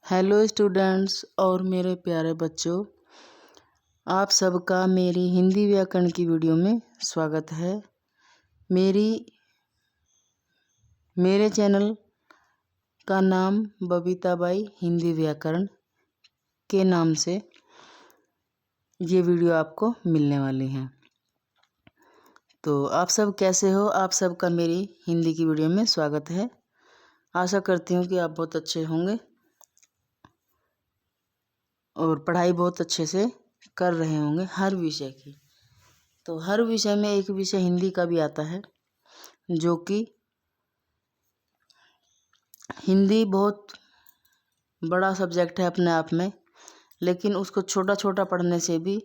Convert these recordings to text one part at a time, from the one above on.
Hello students और मेरे प्यारे बच्चों, आप सबका मेरी हिंदी व्याकरण की वीडियो में स्वागत है। मेरे चैनल का नाम बबीता बाई हिंदी व्याकरण के नाम से ये वीडियो आपको मिलने वाली है। तो आप सब कैसे हो? आप सबका मेरी हिंदी की वीडियो में स्वागत है। आशा करती हूँ कि आप बहुत अच्छे होंगे और पढ़ाई बहुत अच्छे से कर रहे होंगे हर विषय की। तो हर विषय में एक विषय हिंदी का भी आता है, जो कि हिंदी बहुत बड़ा सब्जेक्ट है अपने आप में, लेकिन उसको छोटा छोटा पढ़ने से भी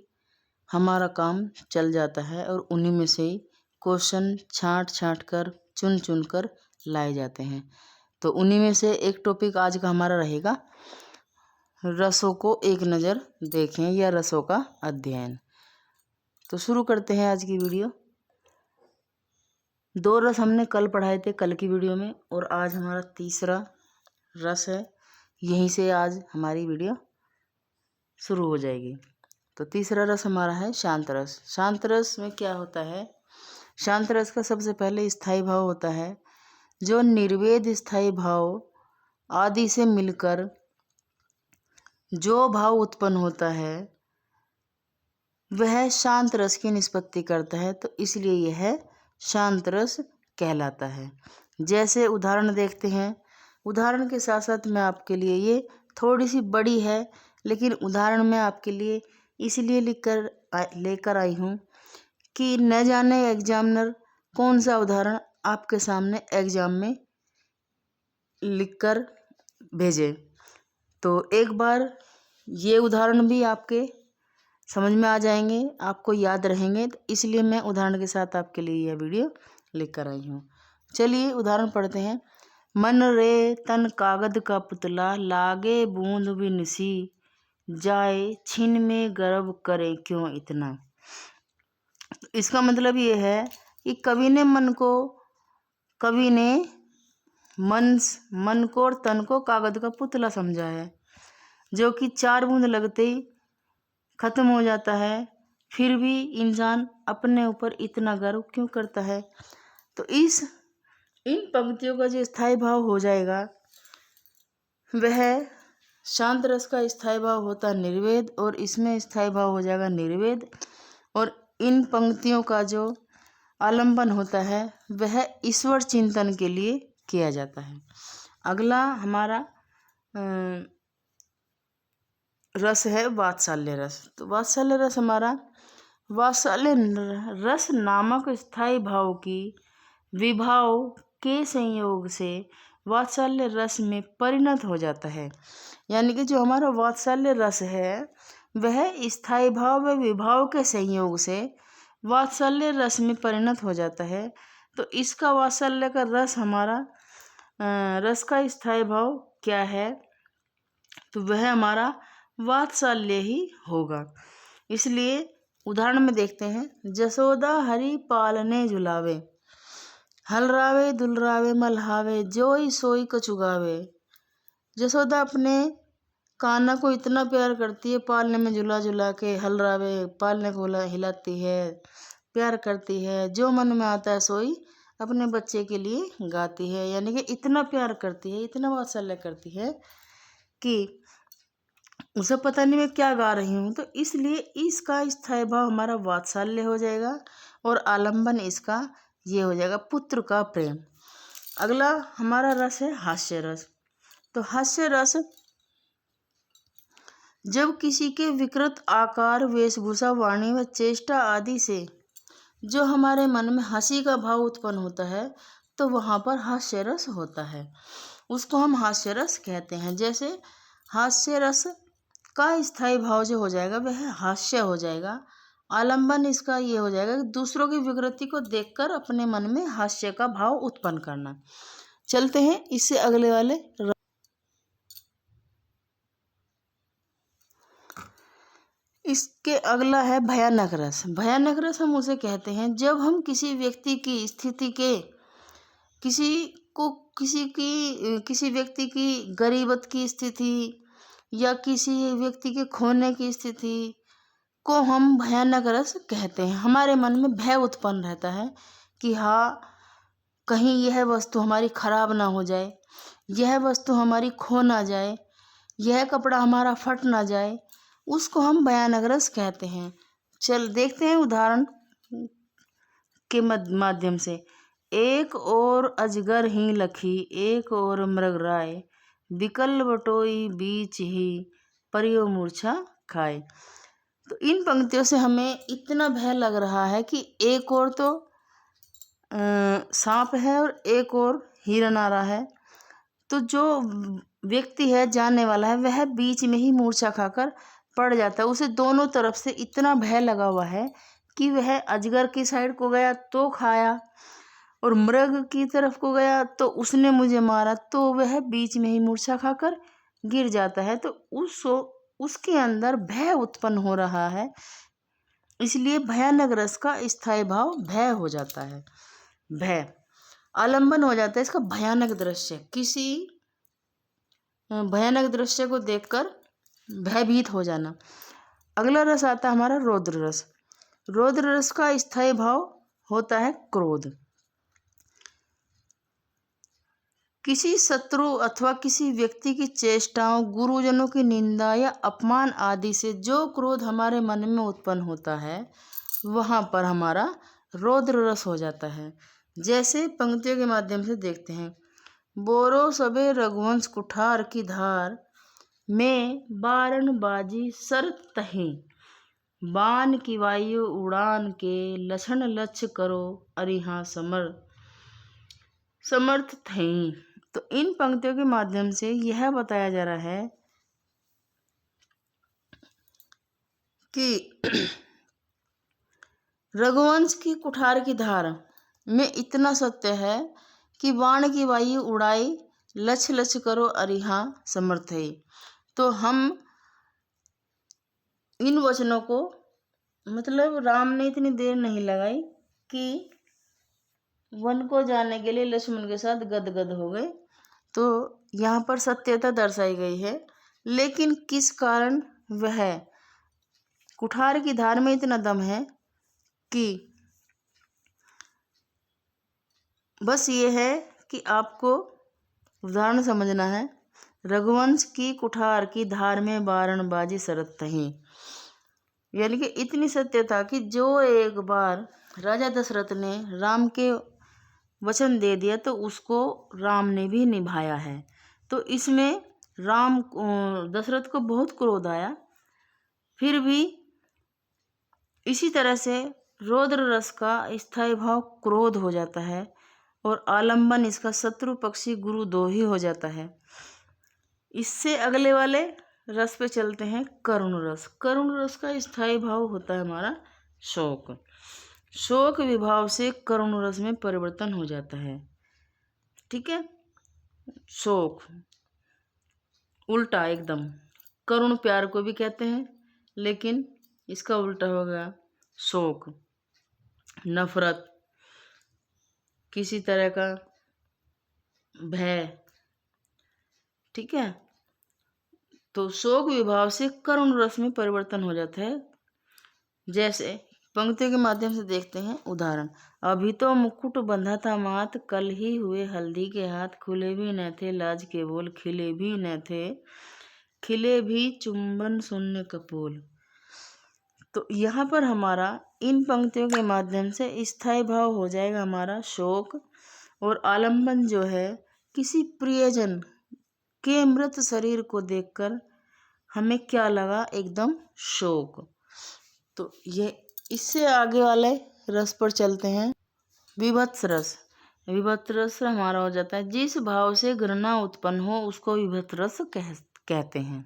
हमारा काम चल जाता है और उन्हीं में से ही क्वेश्चन छांट छांट कर चुन चुन कर लाए जाते हैं। तो उन्हीं में से एक टॉपिक आज का हमारा रहेगा, रसों को एक नज़र देखें या रसों का अध्ययन। तो शुरू करते हैं आज की वीडियो। 2 रस हमने कल पढ़ाए थे कल की वीडियो में, और आज हमारा तीसरा रस है। यहीं से आज हमारी वीडियो शुरू हो जाएगी। तो तीसरा रस हमारा है शांत रस। शांत रस में क्या होता है? शांत रस का सबसे पहले स्थायी भाव होता है, जो निर्वेद स्थायी भाव आदि से मिलकर जो भाव उत्पन्न होता है वह शांत रस की निष्पत्ति करता है। तो इसलिए यह शांत रस कहलाता है। जैसे उदाहरण देखते हैं। उदाहरण के साथ साथ मैं आपके लिए, ये थोड़ी सी बड़ी है लेकिन उदाहरण मैं आपके लिए इसलिए लेकर आई हूँ कि न जाने एग्जामिनर कौन सा उदाहरण आपके सामने एग्जाम में लिखकर भेजे। तो एक बार ये उदाहरण भी आपके समझ में आ जाएंगे, आपको याद रहेंगे। तो इसलिए मैं उदाहरण के साथ आपके लिए यह वीडियो लेकर आई हूँ। चलिए उदाहरण पढ़ते हैं। मन रे तन कागद का पुतला, लागे बूंद बिन सी, जाए छिन में गर्व करे क्यों इतना। इसका मतलब ये है कि कवि ने मन को और तन को कागज का पुतला समझा है, जो कि 4 बूंद लगते ही खत्म हो जाता है। फिर भी इंसान अपने ऊपर इतना गर्व क्यों करता है? तो इन पंक्तियों का जो स्थायी भाव हो जाएगा वह शांत रस का स्थायी भाव होता है निर्वेद, और इसमें स्थायी भाव हो जाएगा निर्वेद। और इन पंक्तियों का जो आलंबन होता है वह ईश्वर चिंतन के लिए किया जाता है। अगला हमारा रस है वात्सल्य रस। तो वात्सल्य रस हमारा, वात्सल्य रस नामक स्थायी भाव की विभाव के संयोग से वात्सल्य रस में परिणत हो जाता है। यानी कि जो हमारा वात्सल्य रस है वह स्थायी भाव व विभाव के संयोग से वात्सल्य रस में परिणत हो जाता है। तो इसका वात्सल्य का रस हमारा रस का स्थायी भाव क्या है? तो वह हमारा वात्सल्य ही होगा। इसलिए उदाहरण में देखते हैं। जसोदा हरि पालने झुलावे, हलरावे दुलरावे मल्हावे, जोई सोई को चुगावे। जसोदा अपने कान्हा को इतना प्यार करती है, पालने में झुला झुला के, हलरावे पालने को हिलाती है, प्यार करती है, जो मन में आता है सोई अपने बच्चे के लिए गाती है। यानी कि इतना प्यार करती है, इतना वात्सल्य करती है कि उसे पता नहीं मैं क्या गा रही हूँ। तो इसलिए इसका स्थायी भाव हमारा वात्सल्य हो जाएगा और आलंबन इसका ये हो जाएगा पुत्र का प्रेम। अगला हमारा रस है हास्य रस। तो हास्य रस जब किसी के विकृत आकार, वेशभूषा, वाणी व चेष्टा आदि से जो हमारे मन में हंसी का भाव उत्पन्न होता है तो वहाँ पर हास्य रस होता है, उसको हम हास्य रस कहते हैं। जैसे हास्य रस का स्थायी भाव जो हो जाएगा वह हास्य हो जाएगा। आलंबन इसका ये हो जाएगा कि दूसरों की विकृति को देखकर अपने मन में हास्य का भाव उत्पन्न करना। चलते हैं इससे अगले वाले। इसके अगला है भयानक रस। भयानक रस हम उसे कहते हैं जब हम किसी व्यक्ति की स्थिति के किसी व्यक्ति की गरीबत की स्थिति, या किसी व्यक्ति के खोने की स्थिति को हम भयानक रस कहते हैं। हमारे मन में भय उत्पन्न रहता है कि हाँ, कहीं यह वस्तु हमारी खराब ना हो जाए, यह वस्तु हमारी खो ना जाए, यह कपड़ा हमारा फट ना जाए, उसको हम भयानक रस कहते हैं। चल देखते हैं उदाहरण के माध्यम से। एक और अजगर ही लखी, एक और मृगराय, विकल बटोई बीच ही, परियो मूर्छा खाए। तो इन पंक्तियों से हमें इतना भय लग रहा है कि एक और तो सांप है और एक और हिरन आ रहा है। तो जो व्यक्ति है, जानने वाला है, वह बीच में ही मूर्छा खाकर पड़ जाता है। उसे दोनों तरफ से इतना भय लगा हुआ है कि वह अजगर की साइड को गया तो खाया, और मृग की तरफ को गया तो उसने मुझे मारा, तो वह बीच में ही मूर्छा खाकर गिर जाता है। तो उसके अंदर भय उत्पन्न हो रहा है, इसलिए भयानक रस का स्थायी भाव भय हो जाता है। भय आलंबन हो जाता है इसका भयानक दृश्य। किसी भयानक दृश्य को देखकर भयभीत हो जाना। अगला रस आता है हमारा रौद्र रस। रौद्र रस का स्थायी भाव होता है क्रोध। किसी शत्रु अथवा किसी व्यक्ति की चेष्टाओं, गुरुजनों की निंदा या अपमान आदि से जो क्रोध हमारे मन में उत्पन्न होता है, वहाँ पर हमारा रौद्र रस हो जाता है। जैसे पंक्तियों के माध्यम से देखते हैं। बोरो सबे रघुवंश कुठार की धार, में बारण बाजी सर तहीं, बाण की वायु उड़ान के, लक्षण लक्ष्य करो अरिहा समर्थ थहीं। तो इन पंक्तियों के माध्यम से यह बताया जा रहा है कि रघुवंश की कुठार की धार में इतना सत्य है कि बाण की वायु उड़ाई, लक्ष्य लक्ष्य करो अरिहा समर्थ है। तो हम इन वचनों को, मतलब राम ने इतनी देर नहीं लगाई कि वन को जाने के लिए लक्ष्मण के साथ गदगद हो गए। तो यहाँ पर सत्यता दर्शाई गई है, लेकिन किस कारण वह कुठार की धार में इतना दम है कि बस ये है कि आपको उदाहरण समझना है। रघुवंश की कुठार की धार में बारण बाजी सरत तहीं, यानी कि इतनी सत्यता कि जो एक बार राजा दशरथ ने राम के वचन दे दिया तो उसको राम ने भी निभाया है। तो इसमें दशरथ को बहुत क्रोध आया। फिर भी इसी तरह से रौद्र रस का स्थायी भाव क्रोध हो जाता है, और आलंबन इसका शत्रु पक्षी गुरु दो ही हो जाता है। इससे अगले वाले रस पे चलते हैं, करुण रस। करुण रस का स्थायी भाव होता है हमारा शोक। शोक विभाव से करुण रस में परिवर्तन हो जाता है। ठीक है, शोक उल्टा एकदम। करुण प्यार को भी कहते हैं, लेकिन इसका उल्टा होगा शोक, नफरत, किसी तरह का भय। ठीक है, तो शोक विभाव से करुण रस में परिवर्तन हो जाता है। जैसे पंक्तियों के माध्यम से देखते हैं उदाहरण। अभी तो मुकुट बंधा था मात, कल ही हुए हल्दी के हाथ, खुले भी न थे लाज के बोल, खिले भी न थे, खिले भी चुंबन शून्य कपोल। तो यहाँ पर हमारा इन पंक्तियों के माध्यम से स्थायी भाव हो जाएगा हमारा शोक, और आलंबन जो है किसी प्रियजन के मृत शरीर को देखकर हमें क्या लगा, एकदम शोक। तो ये इससे आगे वाले रस पर चलते हैं, विभत्स रस। विभत्स रस हमारा हो जाता है जिस भाव से घृणा उत्पन्न हो उसको विभत्स रस कहते हैं।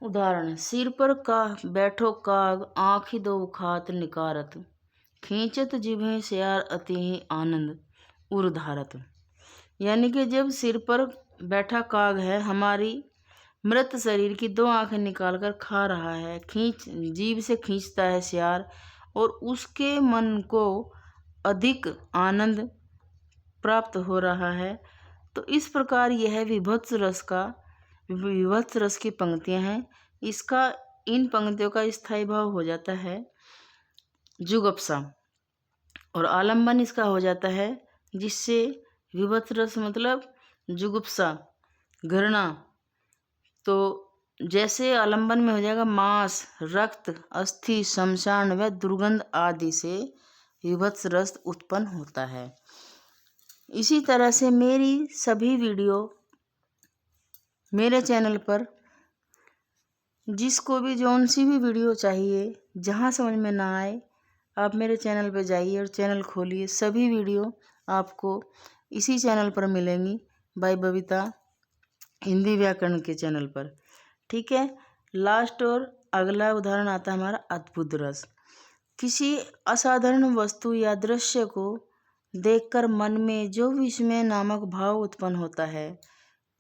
उदाहरण। सिर पर का बैठो काग, आँखी दो खात निकारत, खींचत जिभें श्यार अति ही आनंद उर्धारत। यानी कि जब सिर पर बैठा काग है, हमारी मृत शरीर की दो आंखें निकालकर खा रहा है, जीभ से खींचता है श्यार, और उसके मन को अधिक आनंद प्राप्त हो रहा है। तो इस प्रकार यह विभत्स रस का विभक्त रस की पंक्तियां हैं। इन पंक्तियों का स्थायी भाव हो जाता है जुगुप्सा और आलम्बन इसका हो जाता है, जिससे विभक्त रस मतलब जुगुप्सा, घृणा। तो जैसे आलम्बन में हो जाएगा मांस, रक्त, अस्थि, शमशान व दुर्गंध आदि से विभत्स रस उत्पन्न होता है। इसी तरह से मेरी सभी वीडियो मेरे चैनल पर, जिसको भी जौन सी भी वीडियो चाहिए, जहाँ समझ में ना आए आप मेरे चैनल पर जाइए और चैनल खोलिए। सभी वीडियो आपको इसी चैनल पर मिलेंगी, बाय बबीता हिंदी व्याकरण के चैनल पर। ठीक है। लास्ट और अगला उदाहरण आता है हमारा अद्भुत रस। किसी असाधारण वस्तु या दृश्य को देखकर मन में जो विस्मय नामक भाव उत्पन्न होता है,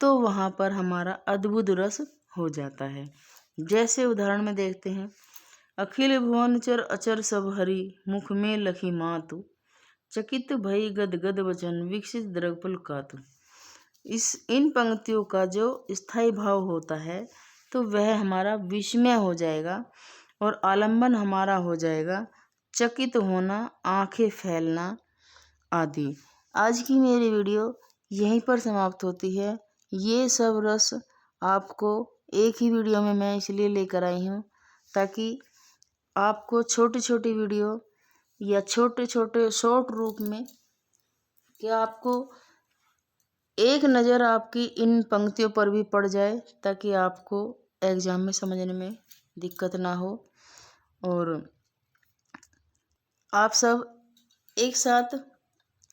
तो वहाँ पर हमारा अद्भुत रस हो जाता है। जैसे उदाहरण में देखते हैं, अखिल भुवन चर अचर सब हरि, मुख में लखी मातु, चकित भई गद गद वचन, विकसित द्रगफल कातु। इन पंक्तियों का जो स्थायी भाव होता है, तो वह हमारा विस्मय हो जाएगा और आलम्बन हमारा हो जाएगा चकित होना, आंखें फैलना आदि। आज की मेरी वीडियो यहीं पर समाप्त होती है। ये सब रस आपको एक ही वीडियो में मैं इसलिए लेकर आई हूँ, ताकि आपको छोटी छोटी वीडियो या छोटे छोटे शॉर्ट रूप में, कि आपको एक नज़र आपकी इन पंक्तियों पर भी पड़ जाए, ताकि आपको एग्ज़ाम में समझने में दिक्कत ना हो और आप सब एक साथ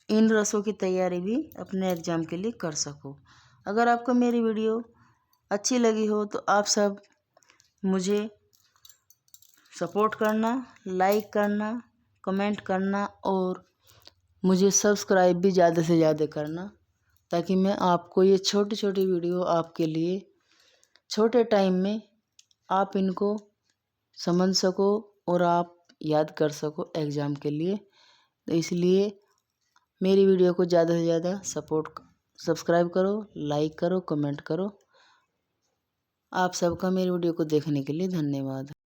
इन रसों की तैयारी भी अपने एग्ज़ाम के लिए कर सको। अगर आपको मेरी वीडियो अच्छी लगी हो तो आप सब मुझे सपोर्ट करना, लाइक करना, कमेंट करना और मुझे सब्सक्राइब भी ज़्यादा से ज़्यादा करना, ताकि मैं आपको ये छोटी छोटी वीडियो आपके लिए छोटे टाइम में आप इनको समझ सको और आप याद कर सको एग्ज़ाम के लिए। तो इसलिए मेरी वीडियो को ज़्यादा से ज़्यादा सब्सक्राइब करो, लाइक करो, कमेंट करो। आप सबका मेरी वीडियो को देखने के लिए धन्यवाद।